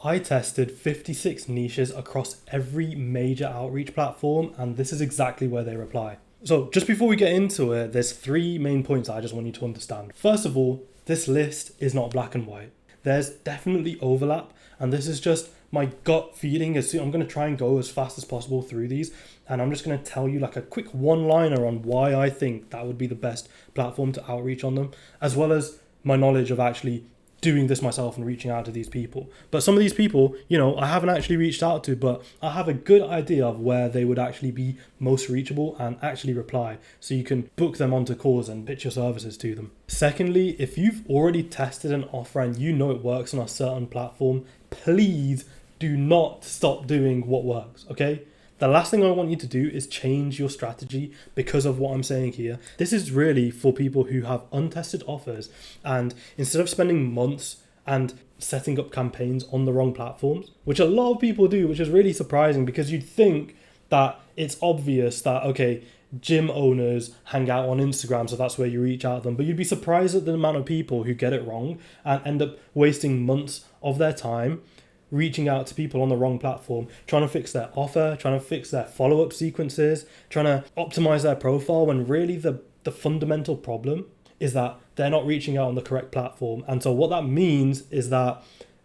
I tested 56 niches across every major outreach platform, and this is exactly where they reply. So just before we get into it, there's 3 main points I just want you to understand. First of all, this list is not black and white. There's definitely overlap, and this is just my gut feeling. I'm going to try and go as fast as possible through these, and I'm just going to tell you like a quick one-liner on why I think that would be the best platform to outreach on them, as well as my knowledge of actually doing this myself and reaching out to these people. But some of these people, I haven't actually reached out to, but I have a good idea of where they would actually be most reachable and actually reply, so you can book them onto calls and pitch your services to them. Secondly, if you've already tested an offer and you know it works on a certain platform, please do not stop doing what works, okay? The last thing I want you to do is change your strategy because of what I'm saying here. This is really for people who have untested offers, and instead of spending months and setting up campaigns on the wrong platforms, which a lot of people do, which is really surprising because you'd think that it's obvious that, okay, gym owners hang out on Instagram, so that's where you reach out to them. But you'd be surprised at the amount of people who get it wrong and end up wasting months of their time reaching out to people on the wrong platform, trying to fix their offer, trying to fix their follow-up sequences, trying to optimize their profile, when really the fundamental problem is that they're not reaching out on the correct platform. And so what that means is that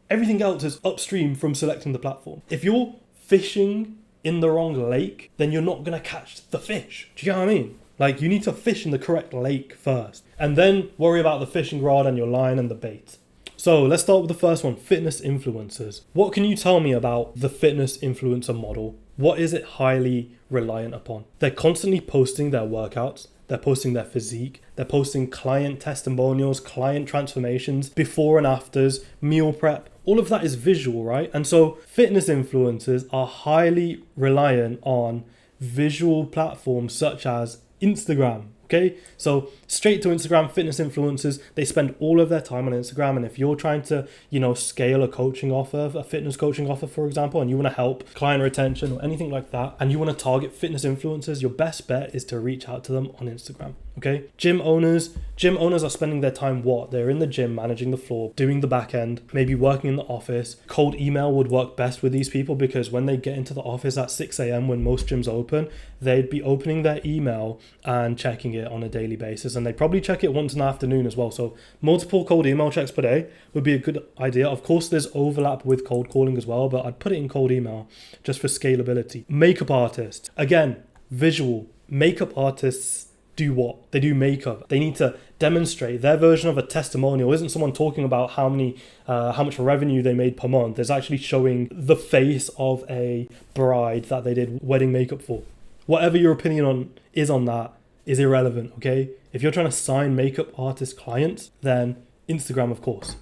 everything else is upstream from selecting the platform. If you're fishing in the wrong lake, then you're not going to catch the fish. Do you get what I mean? Like, you need to fish in the correct lake first, and then worry about the fishing rod and your line and the bait. So let's start with the first one, fitness influencers. What can you tell me about the fitness influencer model? What is it highly reliant upon? They're constantly posting their workouts. They're posting their physique. They're posting client testimonials, client transformations, before and afters, meal prep. All of that is visual, right? And so fitness influencers are highly reliant on visual platforms such as Instagram. Okay, so straight to Instagram, fitness influencers, they spend all of their time on Instagram. And if you're trying to, scale a coaching offer, a fitness coaching offer, for example, and you want to help client retention or anything like that, and you want to target fitness influencers, your best bet is to reach out to them on Instagram. Okay, gym owners are spending their time They're in the gym, managing the floor, doing the back end, maybe working in the office. Cold email would work best with these people, because when they get into the office at 6 a.m. when most gyms open, they'd be opening their email and checking it on a daily basis, and they probably check it once in the afternoon as well. So multiple cold email checks per day would be a good idea. Of course, there's overlap with cold calling as well, but I'd put it in cold email just for scalability. Makeup artists, again, visual. Makeup artists do what? They do makeup. They need to demonstrate. Their version of a testimonial isn't someone talking about how much revenue they made per month. It's actually showing the face of a bride that they did wedding makeup for. Whatever your opinion on that is irrelevant, okay? If you're trying to sign makeup artist clients, then Instagram, of course.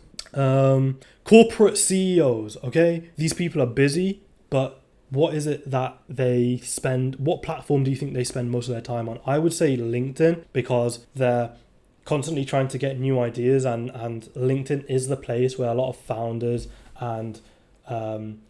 Corporate CEOs, okay? These people are busy, but what is it that they spend? What platform do you think they spend most of their time on? I would say LinkedIn, because they're constantly trying to get new ideas, and LinkedIn is the place where a lot of founders and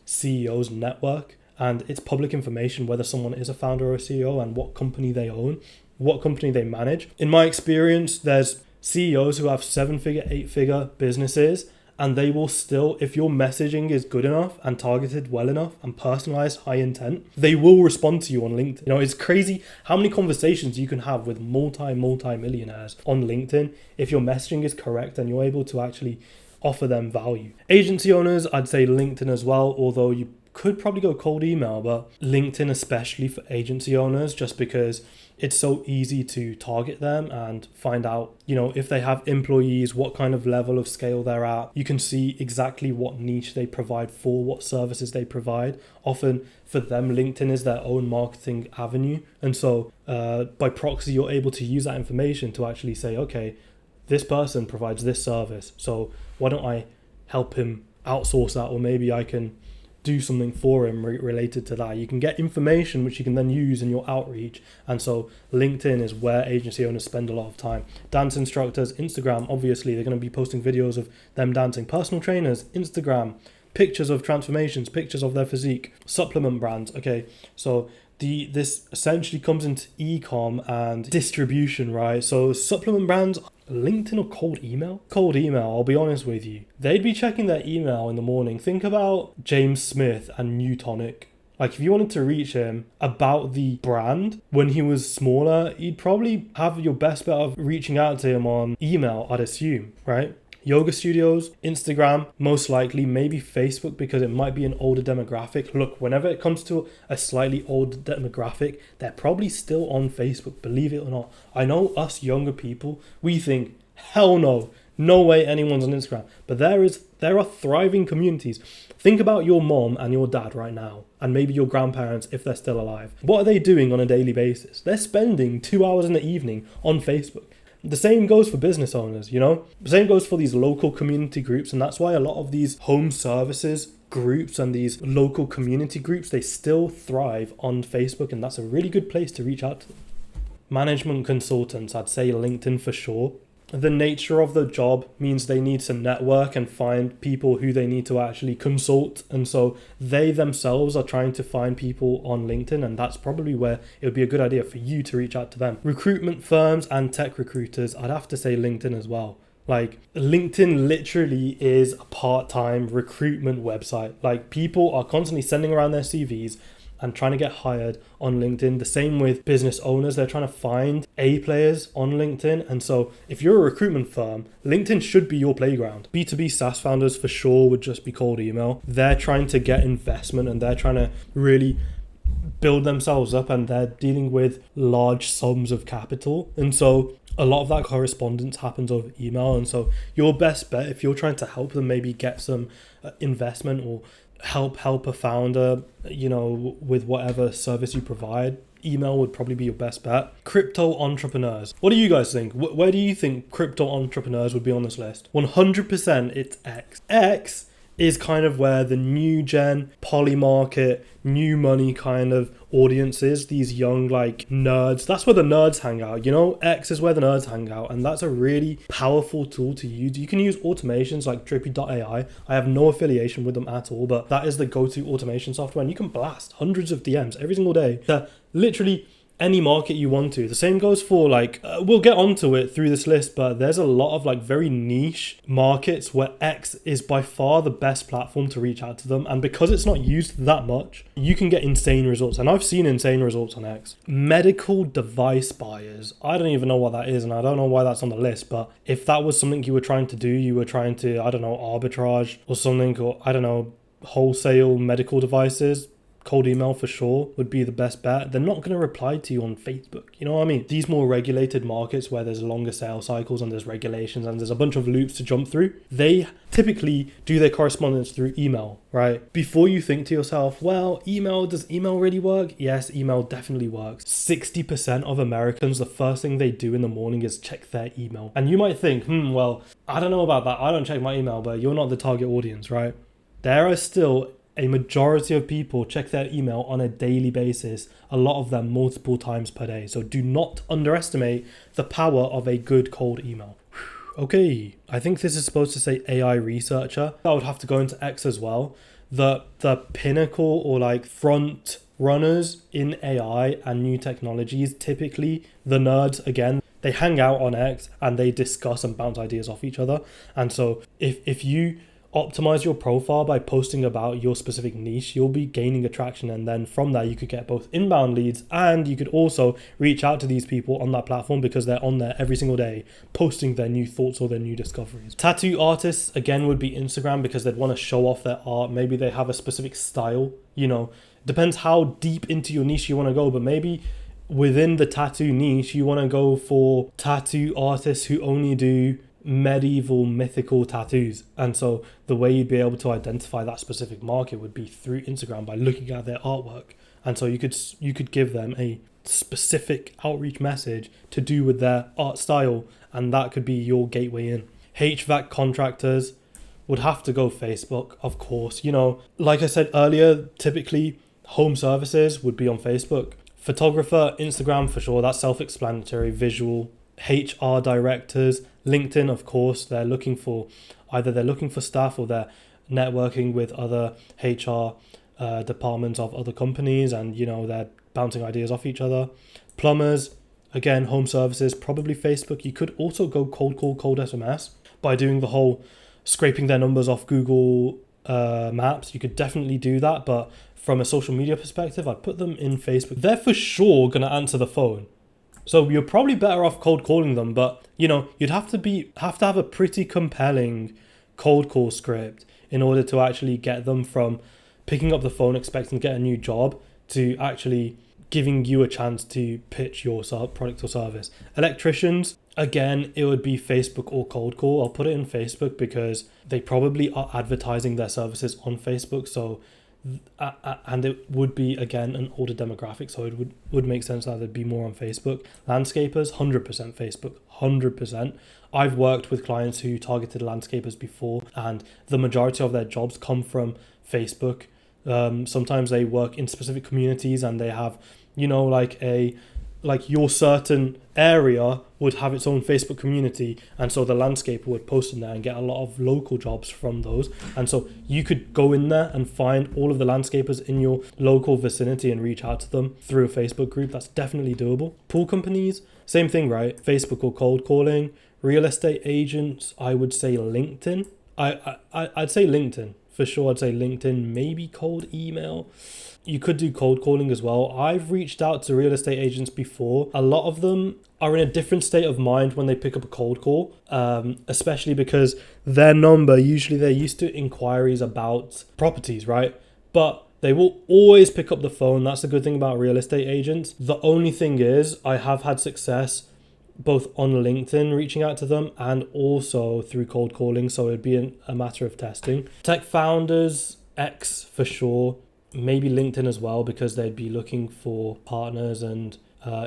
CEOs network, and it's public information whether someone is a founder or a CEO and what company they own, what company they manage. In my experience, there's CEOs who have 7-figure, 8-figure businesses, and they will still, if your messaging is good enough and targeted well enough and personalized, high intent, they will respond to you on LinkedIn. It's crazy how many conversations you can have with multi-millionaires on LinkedIn if your messaging is correct and you're able to actually offer them value. Agency owners, I'd say LinkedIn as well, although you could probably go cold email, but LinkedIn especially for agency owners, just because it's so easy to target them and find out, if they have employees, what kind of level of scale they're at. You can see exactly what niche they provide for, what services they provide. Often for them, LinkedIn is their own marketing avenue. And so by proxy, you're able to use that information to actually say, okay, this person provides this service, so why don't I help him outsource that, or maybe I can do something for him related to that. You can get information which you can then use in your outreach. And so LinkedIn is where agency owners spend a lot of time. Dance instructors, Instagram, obviously they're going to be posting videos of them dancing. Personal trainers, Instagram, pictures of transformations, pictures of their physique. Supplement brands, okay, so this essentially comes into e-com and distribution, right? So supplement brands LinkedIn or cold email? Cold email, I'll be honest with you. They'd be checking their email in the morning. Think about James Smith and New Tonic. Like, if you wanted to reach him about the brand when he was smaller, you'd probably have your best bet of reaching out to him on email, I'd assume, right? Yoga studios, Instagram, most likely, maybe Facebook because it might be an older demographic. Look, whenever it comes to a slightly older demographic, they're probably still on Facebook, believe it or not. I know us younger people, we think, hell no, no way anyone's on Instagram. But there are thriving communities. Think about your mom and your dad right now, and maybe your grandparents if they're still alive. What are they doing on a daily basis? They're spending 2 hours in the evening on Facebook. The same goes for business owners, you know? The same goes for these local community groups, and that's why a lot of these home services groups and these local community groups, they still thrive on Facebook, and that's a really good place to reach out to them. Management consultants, I'd say LinkedIn for sure. The nature of the job means they need to network and find people who they need to actually consult. And so they themselves are trying to find people on LinkedIn. And that's probably where it would be a good idea for you to reach out to them. Recruitment firms and tech recruiters, I'd have to say LinkedIn as well. Like, LinkedIn literally is a part-time recruitment website. Like, people are constantly sending around their CVs and trying to get hired on LinkedIn. The same with business owners. They're trying to find A players on LinkedIn. And so if you're a recruitment firm, LinkedIn should be your playground. B2B SaaS founders for sure would just be cold email. They're trying to get investment and they're trying to really build themselves up, and they're dealing with large sums of capital. And so a lot of that correspondence happens over email. And so your best bet, if you're trying to help them maybe get some investment or help a founder, you know, with whatever service you provide, email would probably be your best bet. Crypto entrepreneurs. What do you guys think? Where do you think crypto entrepreneurs would be on this list? 100% it's X. X is kind of where the new gen, poly market, new money kind of audiences, these young like nerds. That's where the nerds hang out, you know? X is where the nerds hang out, and that's a really powerful tool to use. You can use automations like Drippy.ai. I have no affiliation with them at all, but that is the go-to automation software, and you can blast hundreds of DMs every single day to literally any market you want to. The same goes for like, we'll get onto it through this list, but there's a lot of like very niche markets where X is by far the best platform to reach out to them. And because it's not used that much, you can get insane results. And I've seen insane results on X. Medical device buyers. I don't even know what that is, and I don't know why that's on the list, but if that was something you were trying to do, you were trying to, I don't know, arbitrage or something, or I don't know, wholesale medical devices, cold email for sure would be the best bet. They're not going to reply to you on Facebook. You know what I mean? These more regulated markets where there's longer sales cycles and there's regulations and there's a bunch of loops to jump through, they typically do their correspondence through email, right? Before you think to yourself, well, does email really work? Yes, email definitely works. 60% of Americans, the first thing they do in the morning is check their email. And you might think, well, I don't know about that. I don't check my email, but you're not the target audience, right? There are still a majority of people check their email on a daily basis, a lot of them multiple times per day. So do not underestimate the power of a good cold email. Okay, I think this is supposed to say AI researcher. I would have to go into X as well. The pinnacle or like front runners in AI and new technologies, typically the nerds, again, they hang out on X and they discuss and bounce ideas off each other. And so if you optimize your profile by posting about your specific niche, you'll be gaining attraction, and then from there you could get both inbound leads and you could also reach out to these people on that platform because they're on there every single day posting their new thoughts or their new discoveries. Tattoo artists again would be Instagram because they'd want to show off their art. Maybe they have a specific style, you know, depends how deep into your niche you want to go, but maybe within the tattoo niche you want to go for tattoo artists who only do medieval mythical tattoos. And so the way you'd be able to identify that specific market would be through Instagram by looking at their artwork. And so you could give them a specific outreach message to do with their art style, and that could be your gateway in. HVAC contractors would have to go Facebook, of course. You know, like I said earlier, typically home services would be on Facebook. Photographer, Instagram for sure, that's self-explanatory, visual. HR directors, LinkedIn, of course, they're looking for staff or they're networking with other HR departments of other companies, and you know, they're bouncing ideas off each other. Plumbers, Again, home services, probably Facebook. You could also go cold call, cold SMS by doing the whole scraping their numbers off Google Maps. You could definitely do that, but from a social media perspective, I'd put them in Facebook. They're for sure going to answer the phone. So you're probably better off cold calling them, but you'd have to have a pretty compelling cold call script in order to actually get them from picking up the phone expecting to get a new job to actually giving you a chance to pitch your product or service. Electricians, again, it would be Facebook or cold call. I'll put it in Facebook because they probably are advertising their services on Facebook. So and it would be, again, an older demographic, so it would make sense that it'd be more on Facebook. Landscapers, 100% Facebook, 100%. I've worked with clients who targeted landscapers before, and the majority of their jobs come from Facebook. Sometimes they work in specific communities and they have, like your certain area would have its own Facebook community, and so the landscaper would post in there and get a lot of local jobs from those. And so you could go in there and find all of the landscapers in your local vicinity and reach out to them through a Facebook group. That's definitely doable. Pool companies, same thing, right? Facebook or cold calling. Real estate agents, I would say LinkedIn. I'd say LinkedIn for sure. I'd say LinkedIn, maybe cold email. You could do cold calling as well. I've reached out to real estate agents before. A lot of them are in a different state of mind when they pick up a cold call, especially because their number, usually they're used to inquiries about properties, right? But they will always pick up the phone. That's the good thing about real estate agents. The only thing is I have had success both on LinkedIn reaching out to them and also through cold calling. So it'd be a matter of testing. Tech founders, X for sure. Maybe LinkedIn as well, because they'd be looking for partners and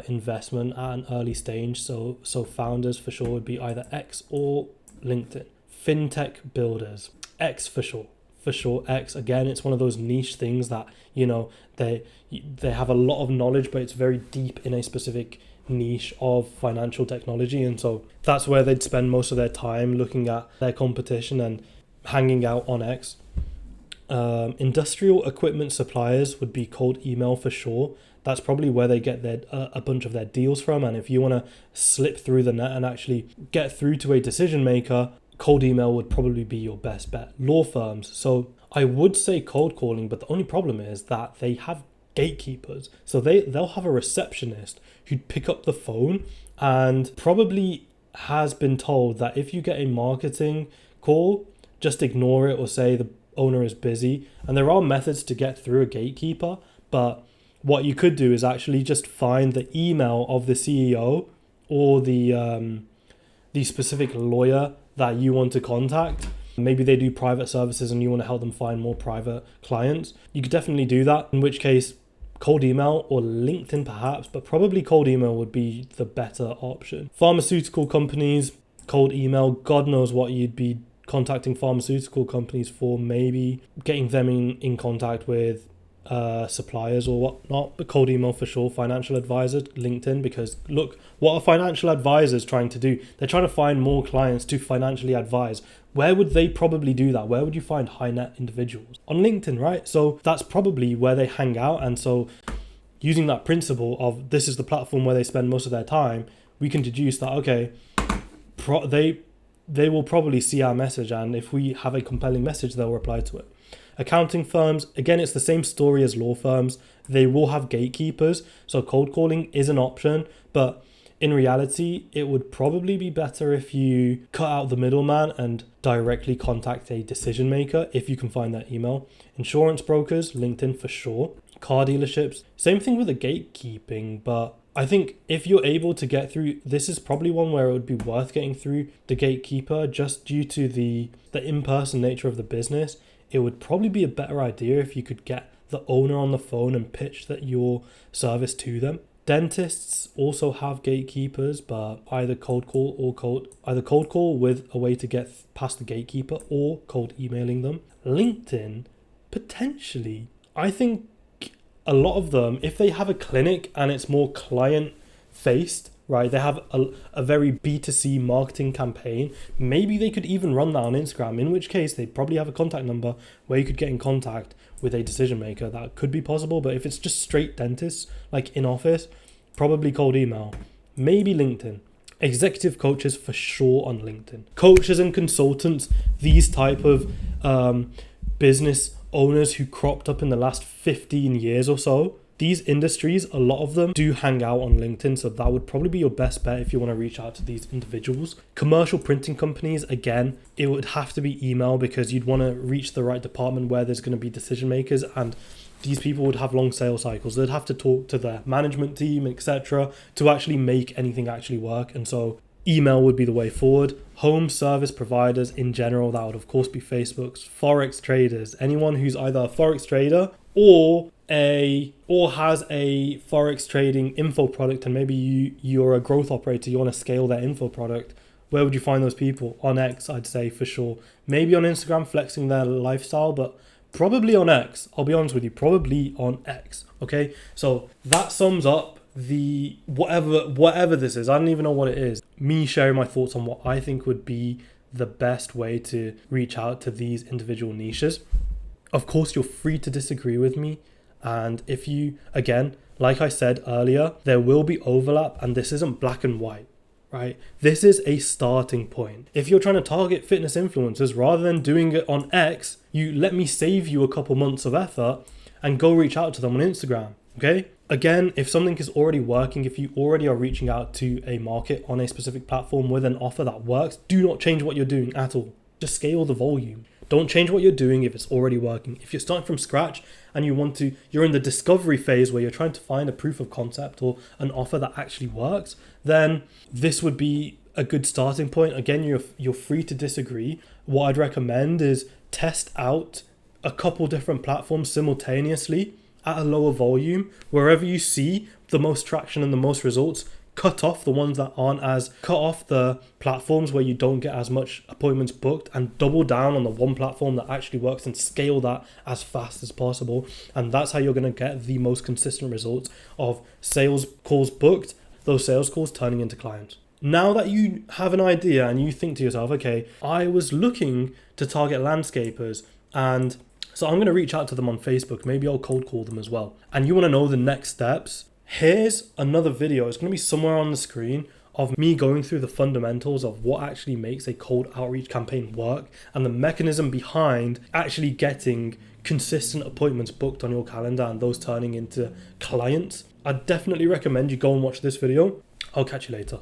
investment at an early stage. So founders for sure would be either X or LinkedIn. Fintech builders, X for sure. For sure, X. Again, it's one of those niche things that, they have a lot of knowledge, but it's very deep in a specific niche of financial technology. And so that's where they'd spend most of their time looking at their competition and hanging out on X. Industrial equipment suppliers would be cold email for sure. That's probably where they get a bunch of their deals from. And if you want to slip through the net and actually get through to a decision maker, cold email would probably be your best bet. Law firms. So I would say cold calling, but the only problem is that they have gatekeepers. So they'll have a receptionist who'd pick up the phone and probably has been told that if you get a marketing call, just ignore it or say the owner is busy. And there are methods to get through a gatekeeper, but what you could do is actually just find the email of the CEO or the specific lawyer that you want to contact. Maybe they do private services and you want to help them find more private clients. You could definitely do that, in which case cold email or LinkedIn perhaps, but probably cold email would be the better option. Pharmaceutical companies, cold email, God knows what you'd be contacting pharmaceutical companies for, maybe getting them in contact with suppliers or whatnot, but cold email for sure. Financial advisor, LinkedIn, because look, what are financial advisors trying to do? They're trying to find more clients to financially advise. Where would they probably do that? Where would you find high net individuals? On LinkedIn, right? So that's probably where they hang out. And so using that principle of this is the platform where they spend most of their time, we can deduce that, okay, they will probably see our message, and if we have a compelling message, they'll reply to it. Accounting firms, again, it's the same story as law firms. They will have gatekeepers, so cold calling is an option, but in reality, it would probably be better if you cut out the middleman and directly contact a decision maker if you can find that email. Insurance brokers, LinkedIn for sure. Car dealerships, same thing with the gatekeeping, but I think if you're able to get through, this is probably one where it would be worth getting through the gatekeeper just due to the in-person nature of the business. It would probably be a better idea if you could get the owner on the phone and pitch your service to them. Dentists also have gatekeepers, but either cold call with a way to get past the gatekeeper or cold emailing them. LinkedIn, potentially. I think a lot of them, if they have a clinic and it's more client faced, right, they have a very B2C marketing campaign, maybe they could even run that on Instagram, in which case they probably have a contact number where you could get in contact with a decision maker. That could be possible, but if it's just straight dentists, like in office, probably cold email. maybe LinkedIn. Executive coaches for sure on LinkedIn. Coaches and consultants, these type of business owners who cropped up in the last 15 years or so, these industries, a lot of them do hang out on LinkedIn, so that would probably be your best bet if you want to reach out to these individuals. Commercial printing companies, again, it would have to be email because you'd want to reach the right department where there's going to be decision makers, and these people would have long sales cycles. They'd have to talk to their management team, etc., to actually make anything actually work. And so email would be the way forward. Home service providers in general, that would of course be Facebook's. Forex traders, anyone who's either a Forex trader or has a Forex trading info product, and maybe you're a growth operator, you want to scale their info product. Where would you find those people? On X, I'd say for sure. Maybe on Instagram flexing their lifestyle, but probably on X. I'll be honest with you, probably on X. Okay, so that sums up the whatever this is. I don't even know what it is. Me sharing my thoughts on what I think would be the best way to reach out to these individual niches. Of course, you're free to disagree with me. And if you, again, like I said earlier, there will be overlap, and this isn't black and white, right? This is a starting point. If you're trying to target fitness influencers, rather than doing it on X, you let me save you a couple months of effort and go reach out to them on Instagram, okay? Again, if something is already working, if you already are reaching out to a market on a specific platform with an offer that works, do not change what you're doing at all. Just scale the volume. Don't change what you're doing if it's already working. If you're starting from scratch and you're in the discovery phase where you're trying to find a proof of concept or an offer that actually works, then this would be a good starting point. Again, you're free to disagree. What I'd recommend is test out a couple different platforms simultaneously at a lower volume. Wherever you see the most traction and the most results, cut off the ones that aren't as, cut off the platforms where you don't get as much appointments booked, and double down on the one platform that actually works and scale that as fast as possible. And that's how you're going to get the most consistent results of sales calls booked, those sales calls turning into clients. Now that you have an idea and you think to yourself, okay, I was looking to target landscapers, and so I'm going to reach out to them on Facebook. Maybe I'll cold call them as well. And you want to know the next steps. Here's another video. It's going to be somewhere on the screen of me going through the fundamentals of what actually makes a cold outreach campaign work and the mechanism behind actually getting consistent appointments booked on your calendar and those turning into clients. I definitely recommend you go and watch this video. I'll catch you later.